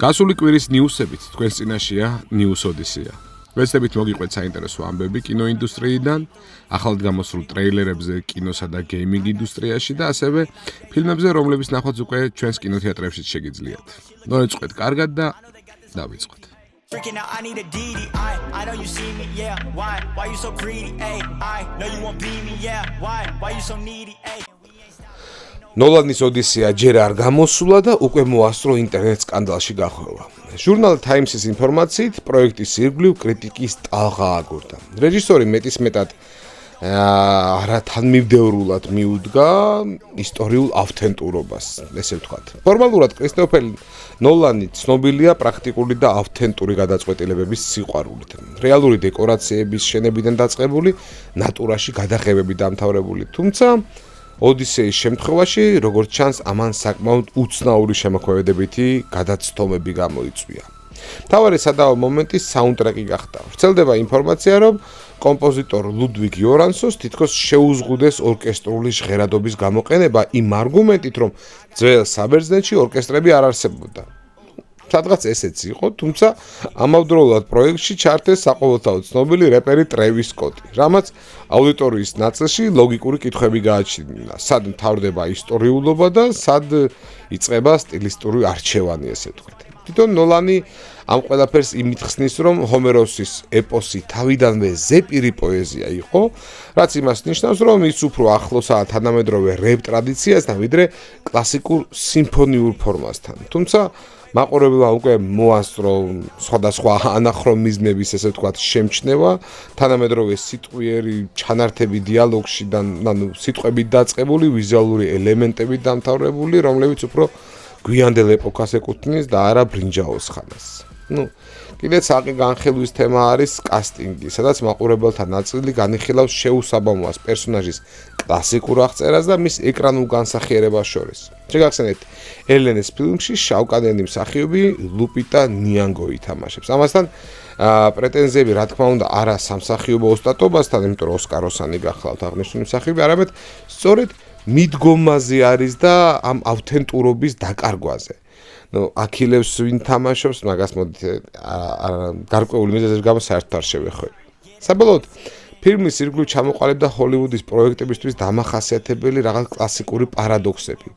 გასული კვირის ნიუსებით თქვენს წინაშეა ნიუს ოდისეა. ვეცდებით მოგიყვეთ საინტერესო ამბები კინოინდუსტრიიდან, ახალად გამოსულ ტრეილერებზე კინოსა და გეიმინგ ინდუსტრიაში და ასევე ფილმებზე, რომლებიც ნახვაც უკვე ჩვენს კინოთეატრებში შეგიძლიათ. მოეწყოთ კარგად და დავიწყოთ. Freaking out, I need a DD. I know you see me, yeah. Why you so greedy? Ay, I know you won't be me, yeah. Why you so needy? Ay. ნოლანის ოდისეა ჯერ არ გამოსულა და უკვე მოასწრო ინტერნეტ სკანდალში გახვევა. ჟურნალ Times-ის ინფორმაციით, პროექტის ირგვლივ კრიტიკის ტალღა აგორდა. რეჟისორი მეტისმეტად თანმიმდევრულად მიუდგა ისტორიულ ავთენტურობას, ესე ვთქვათ. ფორმალურად კრისტოფერ ნოლანი ცნობილია პრაქტიკული და ავთენტური გადაწყვეტილებების სიყვარულით. რეალური დეკორაციების შენებიდან დაწყებული, ნატურაში გადაღებები დამთავრებული, თუმცა ოდისეის შემთხვევაში, როგორც ჩანს, ამან საკმაოდ უცნაური შემოქმედებითი გადაცდომები გამოიწვია. მთავარი სადავო მომენტი საუნდტრეკი გახდა. ვრცელდება ინფორმაცია, რომ კომპოზიტორ ლუდვიგ იორანსონს თითქოს შეუზღუდეს ორკესტრული ჟღერადობის გამოყენება იმ არგუმენტით, რომ ძველ საბერძნეთში ორკესტრები არ არსებობდა. სადღაც ესეც იყო, თუმცა ამავდროულად პროექტში ჩართეს საყოველთაოდ ცნობილი რეპერი ტრევის სკოტი, რამაც აუდიტორიის ნაწილში ლოგიკური კითხვები გააჩნია. სად მთავრდება ისტორიულობა და სად იწყება სტილისტური არჩევანი, ესე ვთქვათ. თვითონ ნოლანი ამ ყველაფერს იმით ხსნის, რომ ჰომეროსის ეპოსი თავიდანვე ზეპირი პოეზია იყო, რაც იმას ნიშნავს, რომ ის უფრო ახლოსაა თანამედროვე რეპ ტრადიციასთან, ვიდრე კლასიკურ სიმფონიურ ფორმასთან. თუმცა მაყურებელმა უკვე მოასწრო სხვადასხვა ანახრონიზმების, ესე ვთქვათ, შემჩნევა, თანამედროვე სიტყვიერი ჩანართები დიალოგში და სიტყვებით დაწყებული ვიზუალური ელემენტებით დამთავრებული, რომლებიც უფრო გვიანდელ ეპოქას ეკუთვნის და არა ბრინჯაოს ხანას. კიდეც საყი განხილვის თემა არის კასტინგი, სადაც მაყურებელთა ნაწილი განიხილავს შეუსაბამოას პერსონაჟის კლასიკურ აღწერას და მის ეკრანულ განსახიერებას შორის. შეგახსენეთ, ელენეს ფილმში შავკანიანი მსახიობი ლუპიტა ნიანგო ითამაშებს. ამასთან პრეტენზიები, რა თქმა უნდა, არა სამსახიობო ოსტატობასთან, იმიტომ რომ ოსკაროსანი გახლავთ აღნიშნული მსახიობი, არამედ სწორედ მიდგომაზე არის და ამ ავთენტურობის დაკარგვაზე. აქილევს ვინ თამაშობს, მაგას მოდით გარკვეული მიზეზის გამო საერთოდ არ შევეხვევი. საბოლოოდ, ფილმის ირგვლივ ჩამოყალიბდა ჰოლივუდის პროექტებისთვის დამახასიათებელი რაღაც კლასიკური პარადოქსები.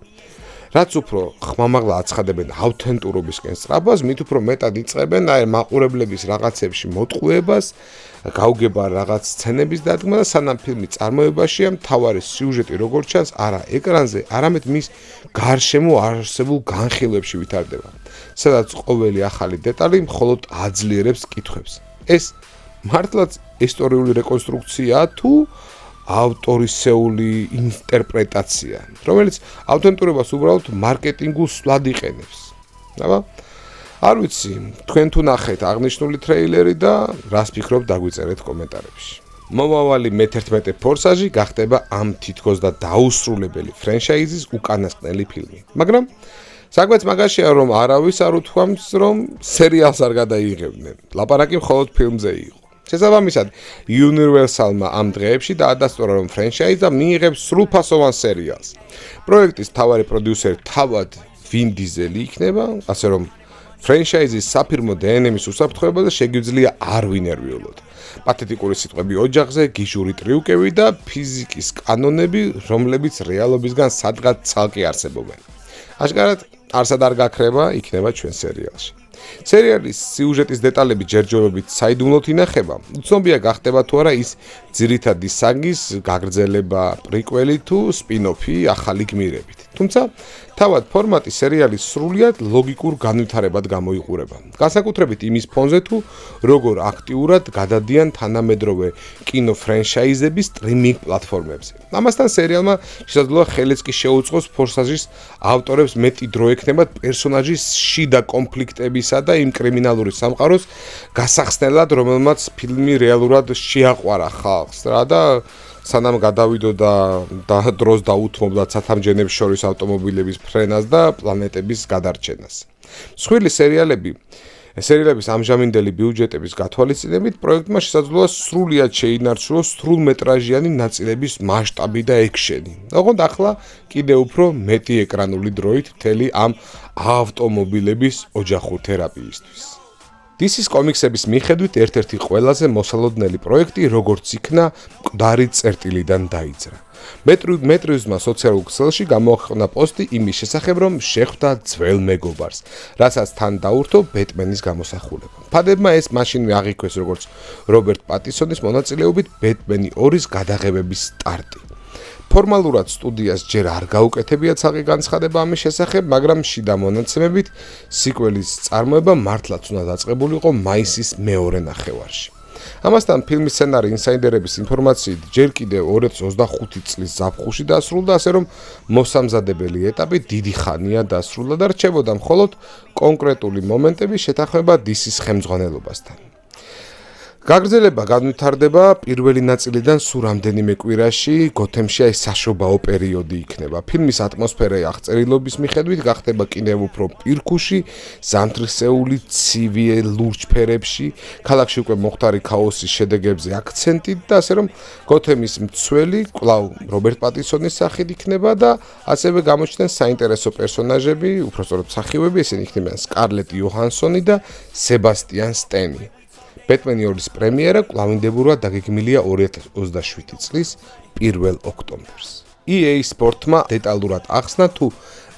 რაც უფრო ხმამაღლა აცხადებენ ავთენტურობისკენ სწრაფას, მით უფრო მეტად იწყებენ აი მაყურებლების რაღაცებში მოტყუებას, გაუგება რაღაც სცენების დადგმა და სანამ ფილმი წარმოებაშია, მთავარი სიუჟეტი როგორც ჩანს, არა ეკრანზე, არამედ მის გარშემო არსებულ განხილვებში ვითარდება. სადაც ყოველი ახალი დეტალი მხოლოდ აძლიერებს კითხვებს. ეს მართლაც ისტორიული რეკონსტრუქციაა თუ ავტორისეული ინტერპრეტაცია, რომელიც ავთენტურობას უბრალოდ მარკეტინგულ სვლად იყენებს. აბა, არ ვიცი, თქვენ თუ ნახეთ აღნიშნული ტრეილერი და რას ფიქრობთ, დაგვიწერეთ კომენტარებში. მომავალი მე-11 ფორსაჟი გახდება ამ თითქოს და დაუსრულებელი ფრენჩაიზის უკანასკნელი ფილმი. მაგრამ საქმეც მაგაშია, რომ არავის არ უთქვამს, რომ სერიალს არ გადაიღებდნენ. ლაპარაკი მხოლოდ ფილმზე იყო. შესაბამისად, Universal-მა ამ დღეებში დაადასტურა, რომ ფრენჩაიზა მიიღებს სრულფასოვან სერიალს. პროექტის მთავარი პროდიუსერი თავად ვინ დიზელი იქნება, ასე რომ ფრენჩაიზის საფირმო დნმ-ის უსაფრთხოებაზე შეგვიძლია არ ვინერვიულოთ. პათეტიკური სიტყვები ოჯახზე, გიჟური ტრიუკები და ფიზიკის კანონები, რომლებიც რეალობისგან სადღაც ცალკე არსებობენ. აშკარად, არსად არ გაქრება, იქნება ჩვენ სერიალში. სერიალის სიუჟეტის დეტალები ჯერჯერობით საიდუმლოდ ინახება. უცნობია გახდება თუ არა ის ძირითადი საგის გაგრძელება, პრიკველი თუ სპინ-ოფი ახალი გმირებით. თუმცა თავად ფორმატი სერიალის სრულიად ლოგიკურ განვითარებად გამოიყურება. განსაკუთრებით იმის ფონზე თუ როგორ აქტიურად გადადიან თანამედროვე კინოფრენჩაიზების სტრიმინგ პლატფორმებზე. ამასთან სერიალმა შესაძლოა ხელიც კი შეუწყოს ფორსაჟის ავტორებს მეტი დრო ექნებათ პერსონაჟის შიდა კონფლიქტებისა და იმ კრიმინალური სამყაროს გასახსნელად, რომელმაც ფილმი რეალურად შეაყვარა ხალხს რა და სანამ გადავიდო და დროს დაუთმობდა ცათამბჯენებს შორის ავტომობილების ფრენას და პლანეტების გადარჩენას. მსხვილი სერიალები სერიალების ამჟამინდელი ბიუჯეტების გათვალისწინებით პროექტმა შესაძლოა სრულიად შეინარჩუნოს სრულმეტრაჟიანი ნაწილების მასშტაბი და ექშენი. ოღონდ ახლა კიდევ უფრო მეტი ეკრანული დროით მთელი ამ ავტომობილების ოჯახურ თერაპიისთვის. DC-ის კომიქსების მიხედვით ერთ-ერთი ყველაზე მოსალოდნელი პროექტი როგორც იქნა მკვდარი წერტილიდან დაიძრა. მეტრიუსმა სოციალურ ქსელში გამოაქვეყნა პოსტი იმის შესახებ, რომ შეხვდა ძველ მეგობარს, რასაც თან დაურთო ბეტმენის გამოსახულება. ფადებმა ეს მაშინვე აღიქვეს როგორც რობერტ პატისონის მონაწილეობით ბეტმენი 2-ის გადაღებების სტარტი. ფორმალურად სტუდიას ჯერ არ გაუკეთებია ცალკე განცხადება ამის შესახებ, მაგრამ შიდა მონაცემებით სიკველის წარმოება მართლაც უნდა დაწყებულიყო მაისის მეორე ნახევარში. ამასთან ფილმის სცენარი ინსაიდერების ინფორმაციით ჯერ კიდევ 2025 წლის ზაფხულში დასრულდა, ასე რომ მოსამზადებელი ეტაპი დიდი ხანია დასრულდა და რჩებოდა მხოლოდ კონკრეტული მომენტების შეთანხმება DC-ის ხელმძღვანელობასთან. გაგრძელება განვითარდება პირველი ნაწილიდან სულ რამდენიმე კვირაში, გოთემში აი საშობაო პერიოდი იქნება. ფილმის ატმოსფერო აღწერილობის მიხედვით გახდება კიდევ უფრო პირქუში, ზამთრისეული ცივი ლურჯ ფერებში, ქალაქში უკვე მოხდარი ქაოსის შედეგებზე აქცენტით და ასე რომ გოთემის მცველი კვლავ რობერტ პატისონის სახით იქნება და ასევე გამოჩნდნენ საინტერესო პერსონაჟები, უпростоროდ მსახიობები, ესენი იქნებიან სკარლეტ იოჰანსონი და სებასტიან სტენი. ბეტმენი 2-ის პრემიერა კვლავინდებურად დაგეგმილია 2027 წლის 1 ოქტომბერს. EA Sport-მა დეტალურად ახსნა თუ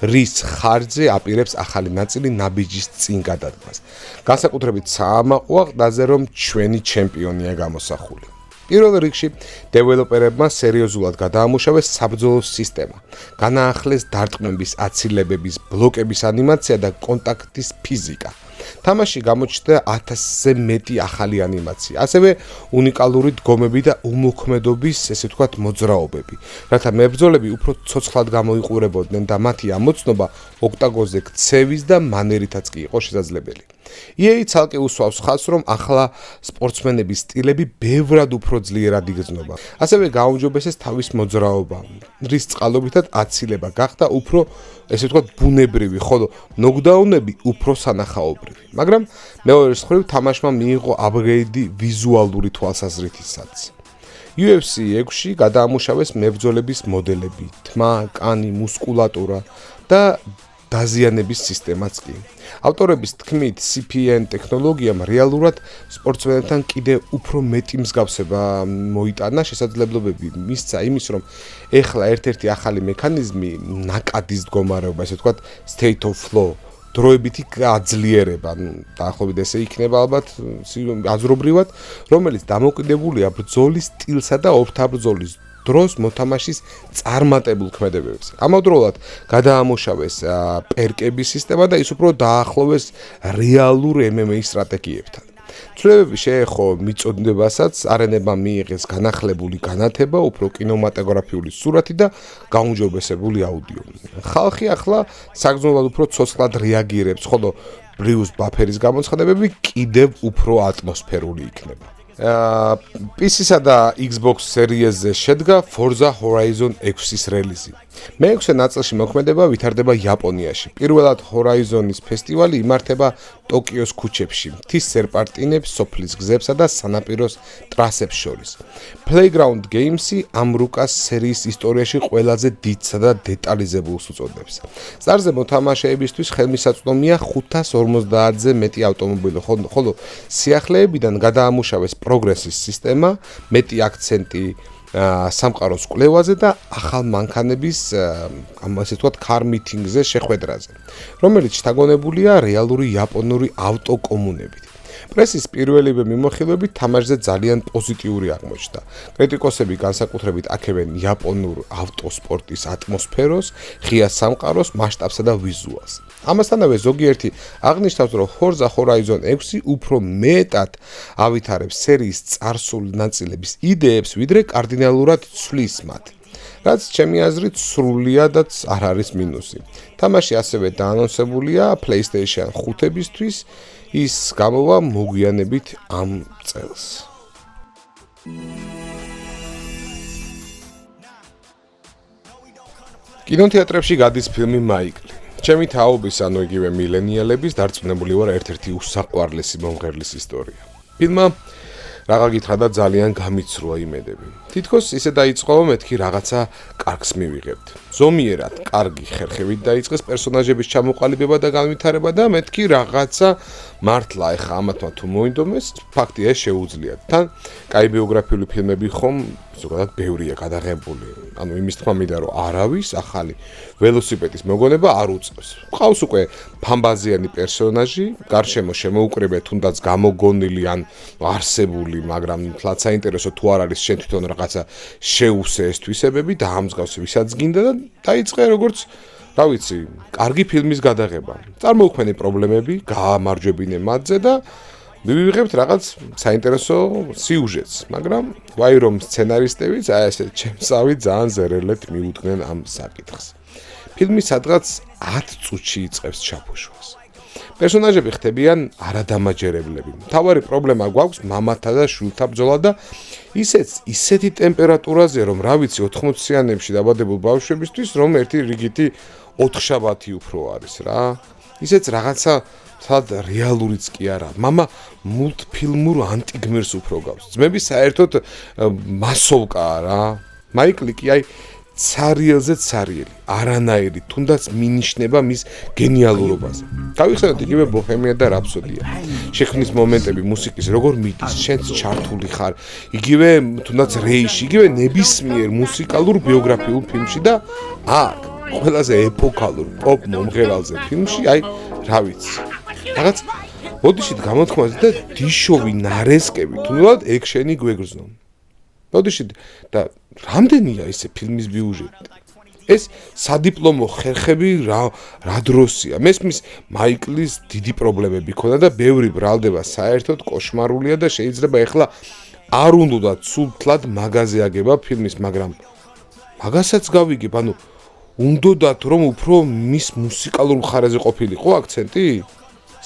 რის ხარჯზე აპირებს ახალი ნაწილი ნაბიჯის წინ გადადგმას. განსაკუთრებით საამაყოა ყდაზე, რომ ჩვენი ჩემპიონია გამოსახული. პირველ რიგში დეველოპერებმა სერიოზულად გადაამუშავეს საბრძოლო სისტემა, განაახლეს დარტყმების აცილებების ბლოკების ანიმაცია და კონტაქტის ფიზიკა. თამაში გამოჩნდა 1000-ზე მეტი ახალი ანიმაცია, ასევე უნიკალური დგომები და უმოქმედობის, ესე ვთქვათ, მოძრაობები, რათა მებრძოლები უფრო ცოცხლად გამოიყურებოდნენ და მათი ამოცნობა ოქტაგონზე ქცევის და მანერითაც კი იყო შესაძლებელი. EA ცალკე უსვავს ხაზს, რომ ახლა სპორტსმენების სტილები ბევრად უფრო ძლიერად იგრძნობა. ასევე გააუმჯობესეს თავის მოძრაობა, რის წყალობითაც აცილება გახდა უფრო, ესე ვთქვათ, ბუნებრივი, ხოლო ნოკდაუნები უფრო სანახაობრივი. მაგრამ მეორე მხრივ თამაშმა მიიღო აპგრეიდი ვიზუალური თვალსაზრისითაც. UFC 6-ში გადაამუშავეს მებრძოლების მოდელები, თმა, კანი, მუსკულატურა და დაზიანების სისტემაც კი. ავტორების თქმით, CPN ტექნოლოგიამ რეალურად სპორტსმენებთან კიდევ უფრო მეტი მსგავსება მოიტანა, შესაძლებლობები მისცა იმის, რომ ეხლა ერთ-ერთი ახალი მექანიზმი ნაკადის მდგომარეობა, ესე ვთქვათ, state of flow დროებითი გაძლიერება, დაახლოებით ესე იქნება ალბათ აზრობრივად, რომელიც დამოკიდებულია ბრძოლის სტილსა და ორთაბრძოლის დროს მოთამაშის წარმატებულ ქმედებებზე. ამავდროულად გადაამუშავეს პერკების სისტემა და ის უფრო დაახლოვეს რეალურ MMA სტრატეგიებთან. ცვლილებები შეეხო მიწოდებასაც, არენებმა მიიღეს განახლებული განათება, უფრო კინემატოგრაფიული სურათი და გაუმჯობესებული აუდიო. ხალხი ახლა საგრძნობლად უფრო ცოცხლად რეაგირებს, ხოლო ბრიუს ბაფერის გამოცხადებები კიდევ უფრო ატმოსფერული იქნება. PC-სა და Xbox Series-ზე შედგა Forza Horizon 6-ის რელიზი. მე-6 ნაწილში მოქმედება ვითარდება იაპონიაში. პირველად Horizon-ის ფესტივალი იმართება ტოკიოს ქუჩებში, მთის სერპანტინებს, სოფლის გზებსა და სანაპიროს ტრასებს შორის. Playground Games-ი ამ რუკას სერიის ისტორიაში ყველაზე დიდსა და დეტალიზებულს უწოდებს. ზარზე მოთამაშეებისთვის ხელმისაწვდომია 550-ზე მეტი ავტომობილი, ხოლო სიახლეებიდან გადაამუშავეს პროგრესის სისტემა, მეტი აქცენტი სამყაროს კვლევაზე და ახალ მანქანების, ასე ვთქვათ, car meeting-ზე შეხვედრაზე, რომელიც შთაგონებულია რეალური იაპონური ავტოკომუნებით. პრესის პირველივე მიმოხილვებით თამაშზე ძალიან პოზიტიური აღმოჩნდა. კრიტიკოსები განსაკუთრებით აქებენ იაპონურ ავტოსპორტის ატმოსფეროს, ღია სამყაროს მასშტაბსა და ვიზუალს. ამასთანავე ზოგიერთი აღნიშნავს, რომ Forza Horizon 6 უფრო მეტად ავითარებს სერიის წარსული ნაწილების იდეებს, ვიდრე კარდინალურად ცვლის მათ. რაც ჩემი აზრით სრულიადაც არ არის მინუსი. თამაში ასევე დაანონსებულია PlayStation 5-ისთვის, ის გამოვა მოგვიანებით ამ წელს. კინოთეატრებში გადის ფილმი მაიკლი. ჩემი თაობის, ანუ იგივე მილენიალების დარწმუნებული ვარ ერთ-ერთი უსაყვარლესი მომღერლის ისტორია. ფილმმა რაღა გითხრა და ძალიან გამიცრუა იმედები. თითქოს ისე დაიწყო, მეთქი რაღაცა კარგს მივიღებთ. ზომიერად კარგი ხერხებით დაიწყეს პერსონაჟების ჩამოყალიბება და განვითარება და მეთქი რაღაცა მართლა ეხა ამათმა თუ მოინდომეს, ფაქტია შეუძლიათ. თან კაი ბიოგრაფიული ფილმები ხომ ზოგადად ბევრია გადაღებული. ანუ იმის თქმა მინდა რომ არავის ახალი ველოსიპედის მოგონება არ უწევს. ყავს უკვე ფამბაზიანი პერსონაჟი, გარშემო შემოუკრებია თუნდაც გამოგონილი ან არსებული, მაგრამ თლაც საინტერესო თუ არ არის შენ თვითონ რაღაცა შეუსე ეს თვისებები და ამსგავსი ვისაც გინდა და დაიწყე როგორც რა ვიცი, კარგი ფილმის გადაღება. წარმოუქმნე პრობლემები, გაამარჯვებინე მათზე და მივიღებთ რაღაც საინტერესო სიუჟეტს, მაგრამ ვაი რომ სცენარისტებიც აი ესე ჩემსავი ძალიან ზერელეთ მიუდგნენ ამ საკითხს. ფილმი სადღაც 10 წუთში იწყებს ჩაფუშვას. პერსონაჟები ხდებიან არადამაჯერებლები. მთავარი პრობლემა გვაქვს მამათა და შვილთა ბრძოლა და ისეთი ტემპერატურაზე, რომ რა ვიცი 80-იანებში დაბადებულ ბავშვებისთვის, რომ ერთი რიგითი 4 შაბათი უფრო არის რა. ისეც რაღაცა თად რეალურიც კი არა. მამა მულტფილმურ ანტიგმირს უფრო გავს. ძმები საერთოდ მასოვკაა რა. მაიკლი კი აი ცარიელზე ცარიელი, არანაირი, თუნდაც მინიშნება მის გენიალურობაზე. გავიხსენოთ იგივე ბოჰემია და რაფსოდია. შექმნის მომენტები მუსიკის როგორ მიდის, შენც ჩართული ხარ. იგივე თუნდაც რეიში, იგივე ნებისმიერ მუსიკალურ ბიოგრაფიულ ფილმში და აქ ყველაზე ეპოქალურ პოპ მომღერალზე ფილმში, აი, რა ვიცი. რაღაც ბოდიშით გამოთქმაზე და დიშოვი ნარესკები, თუნდაც ექშენი გვეგრძნო. ბოდიშით და რამდენია ესე ფილმის ბიუჟეტი? ეს სადიპლომო ხერხები რა დროსია? მესმის მაიკლის დიდი პრობლემები ქონდა და ბევრი ბრალდება საერთოდ კოშმარულია და შეიძლება ეხლა არ უნდა ცუდად მაგაზე აგება ფილმის, მაგრამ მაგასაც გავიგებ, ანუ უნდათ რომ უფრო მის მუსიკალურ მხარეზე ყოფილიყო აქცენტი?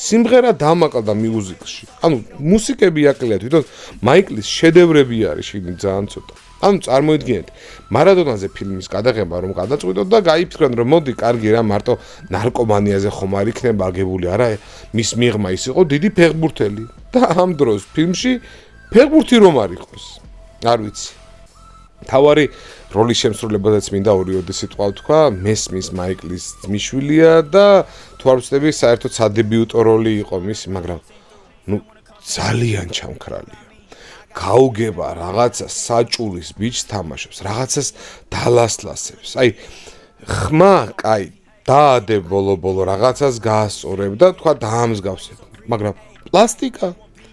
სიმღერა დამაყალდა მიუზიკლში. ანუ მუსიკები აკლია თვითონ მაიკლის შედევრები არის შიგნით ძალიან ცოტა. ანუ წარმოიდგინეთ, მარადონაზე ფილმის გადაღება რომ გადაწყვიტოთ და გაიფიქრონ რომ მოდი კარგი რა მარტო ნარკომანიაზე ხომ არ იქნება აგებული, არა მის მიღმა ის იყო დიდი ფეხბურთელი და ამ დროს ფილმში ფეხბურთი რომ არ იყოს. არ ვიცი. თავარი როლის შემსრულებელიც მინდა ორიოდი სიტყვა ვთქვა, მესმის მაიკლის ძმისშვილია და თუ არ ვცდები საერთოდ სადებიუტო როლი იყო მისი, მაგრამ ნუ ძალიან ჩამქრალია. გაუგება რაღაცა საჭურის ბიჭს თამაშობს, რაღაცას დალასლასებს. აი ხმა, კაი, დაადებ ბოლო-ბოლო რაღაცას გაასწორებ და თქვა დაამსგავსებ. მაგრამ პლასტიკა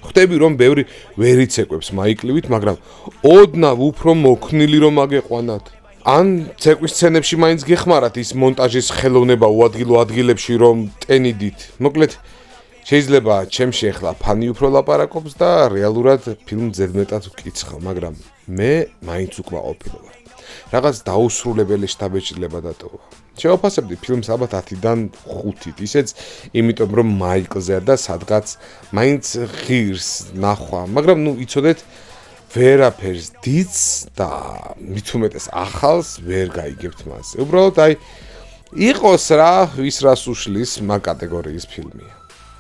ხვდები რომ ბევრი ვერ იცეკვებს მაიკლივით, მაგრამ ოდნავ უფრო მოქნილი რომ აგეყვანათ. ან ცეკვის სცენებში მაინც გეხმარათ ის მონტაჟის ხელოვნება უადგილო ადგილებში რომ ტენიდით. მოკლედ შეიძლება ჩემში ახლა ფანი უფრო ლაპარაკობს და რეალურად ფილმ ზედმეტად ვკიცხავ, მაგრამ მე მაინც უკმაყოფილო ვარ. რაღაც დაუსრულებელი შთაბეჭდილება დატოვა. შევაფასებდი ფილმს ალბათ 10-დან 5-ით, ისეც იმიტომ რომ მაიკლზეა და სადღაც მაინც ღირს ნახვა, მაგრამ ნუ იცოდეთ ვერაფერს დიდს და მით უმეტეს ახალს ვერ გაიგებთ მასზე. უბრალოდ აი იყოს რა, ვის რას უშლის, მაგ კატეგორიის ფილმია.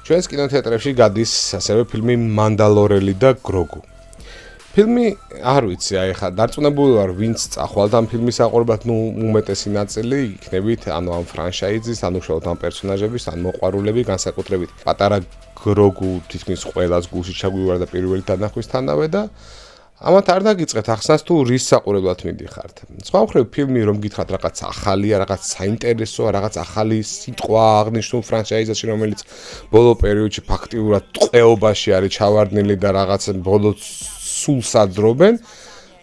ჩვენს კინოთეატრებში გადის ასევე ფილმი მანდალორელი და გროგუ. ფილმი არ ვიცი, აი ხა დარწმუნებული ვარ, ვინც წახვალთ ამ ფილმის აყურებად, ნუ უმეტესი ნაწილი იქნებით, ანუ ამ ფრანშაიზის, ანუ უშუალოდ ამ პერსონაჟების, ან მოყვარულები, განსაკუთრებით პატარა გროგუ თითქმის ყველას გულში ჩაგვივარდა პირველი თანახვისთანავე და ამათ არ დაგიწყეთ ახსნას თუ რის საყურებლად მიდიხართ. სხვა მხრივ ფილმი რომ გითხრათ რაღაც ახალია, რაღაც საინტერესოა, რაღაც ახალი სიტყვა აღნიშნულ ფრანშაიზაში, რომელიც ბოლო პერიოდში ფაქტიურად ტყვეობაში არის ჩავარდნილი და რაღაც ბოლო სულს აძრობენ,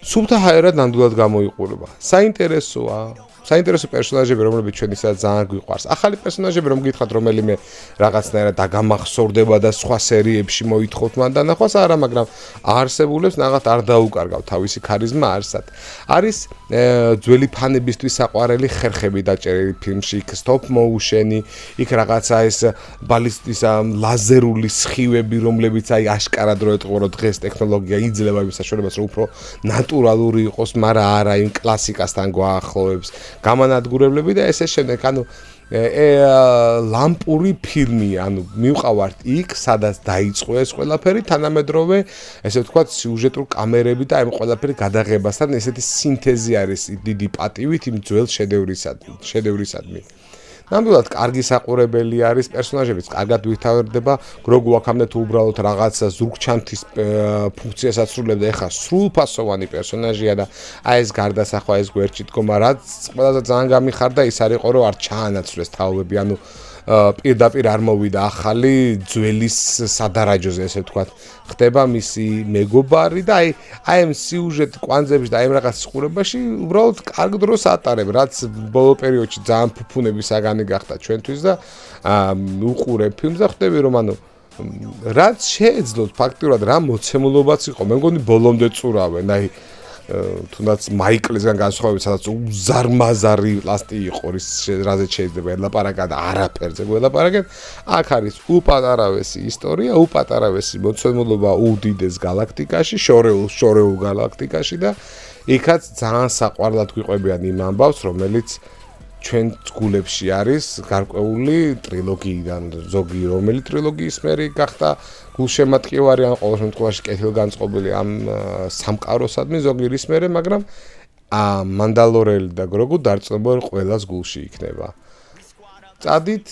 სულთა ჰაერად ნამდვილად გამოიყურება. საინტერესოა, საინტერესო პერსონაჟები, რომლებიც ჩვენისაც ძალიან გვიყვარს. ახალი პერსონაჟები რომ გითხრათ, რომელიმე რაღაცნაირად დაგამახსოვრდება და სხვა სერიებში მოითხოვთ მან დანახვას, არა, მაგრამ არსებულებს ნახოთ არ დაუკარგავ თავისი ქარიზმა არსად. არის ძველი ფანებისთვის საყვარელი ხერხები დაჭერილი ფილმში, იქ stop motion-ი, იქ რაღაცა ეს ბალისტის ლაზერული სხივები, რომლებიც აი აშკარად რო ეტყობა, რომ დღეს ტექნოლოგია იძლევა იმ საშუალებას, რომ უფრო ნატურალური იყოს, მაგრამ არა იმ კლასიკასთან გვაახლოვებს. გამანადგურებლები და ესე შემდეგ, ანუ ლამპური ფილმი, ანუ მივყავართ იქ, სადაც დაიწყო ეს ყველაფერი, თანამედროვე, ესე ვთქვათ, სიუჟეტურ კამერები და ამ ყველაფერი გადაღებასთან ესეთი სინთეზი არის დიდი პატივით იმ ძველ შედევრისადმი. ნამდვილად კარგი საყურებელი არის, პერსონაჟებიც კარგად ვითარდება, გროგუ აქამდე თუ უბრალოდ რაღაცა ზურგჩანთის ფუნქციას ასრულებდა, ეხლა სრულფასოვანი პერსონაჟია და აი ეს გარდასახვა, ეს გვერდში დგომა, რაც ყველაზე ძალიან გამიხარდა, ის არის ყო რომ არ ჩაანაცვლეს თაობები, ანუ პირდაპირ არ მოვიდა ახალი ძველის სადარაჯოზე, ესე ვთქვათ, ხდება მისი მეგობარი და აი ამ სიუჟეტ კვანძებში და აი ამ რაღაც ხურებაში უბრალოდ კარგ დროს ატარებ, რაც ბოლო პერიოდში ძალიან ფუფუნები საგანი გახდა ჩვენთვის და უყურებ ფილმს და ხვდები რომ ანუ რაც შეეძლოთ ფაქტიურად რა მოცემულობაც იყო, მე მგონი ბოლომდე წურავენ, აი თუნდაც მაიკლისგან განსხვავებით, სადაც უზარმაზარი პლასტი იყო, რაზეც შეიძლება ელაპარაკა და არაფერზე გველაპარაკეთ, აქ არის უპატარავესი ისტორია, უპატარავესი მოცემულობა უდიდეს გალაქტიკაში, შორეულ გალაქტიკაში და იქაც ძალიან საყვარლად გვიყვებიან იმ ამბავს, რომელიც ჩვენ გულებში არის გარკვეული ტრილოგიიდან, ზოგი რომელი ტრილოგიის მერი გახდა გულშემატკივარი, ან ყოველ შემთხვევაში კეთილგანწყობილი ამ სამყაროსადმი ზოგი რის მერე, მაგრამ მანდალორელი და გროგუ დარწმუნებულად ყველას გულში იქნება. წადით,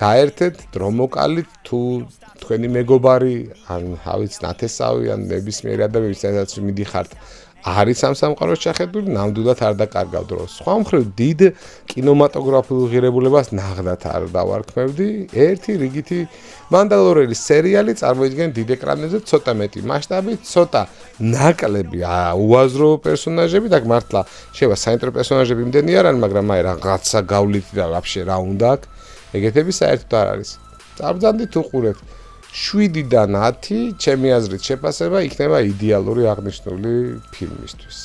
გაერთეთ, დრო მოკალით, თუ თქვენი მეგობარი, ან ავიც ნათესავი, ან ნებისმიერი ადამიანი, სადაც მიდიხართ, არის ამ სამყაროს ჩახედული, ნამდვილად არ დაკარგავ დროს. სხვა მხრივ დიდ კინემატოგრაფიულ ღირებულებას ნაღდათ არ დავარქმევდი. ერთი რიგითი მანდალორელის სერიალი წარმოიდგენს დიდ ეკრანებზე ცოტა მეტი მასშტაბით, ცოტა ნაკლები უაზრო პერსონაჟები და მართლა შევა საინტერესო პერსონაჟები იმდენი არ არის, მაგრამ აი რაღაცა გავლით და ვაფშე რა უნდა აქ. ეგეთები საერთოდ არ არის. წაბრძანდით უყურეთ. 7-დან 10, ჩემი აზრით შეფასება იქნება იდეალური აღნიშნული ფილმისთვის.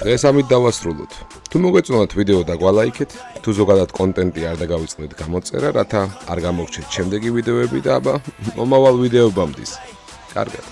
დღეს ამით დავასრულოთ. თუ მოგეწონათ ვიდეო და გვალაიქეთ, თუ ზოგადად კონტენტი არ დაგავიწყდეთ გამოწერა, რათა არ გამოგჩეთ შემდეგი ვიდეოები და აბა მომავალ ვიდეობამდე. კარგად.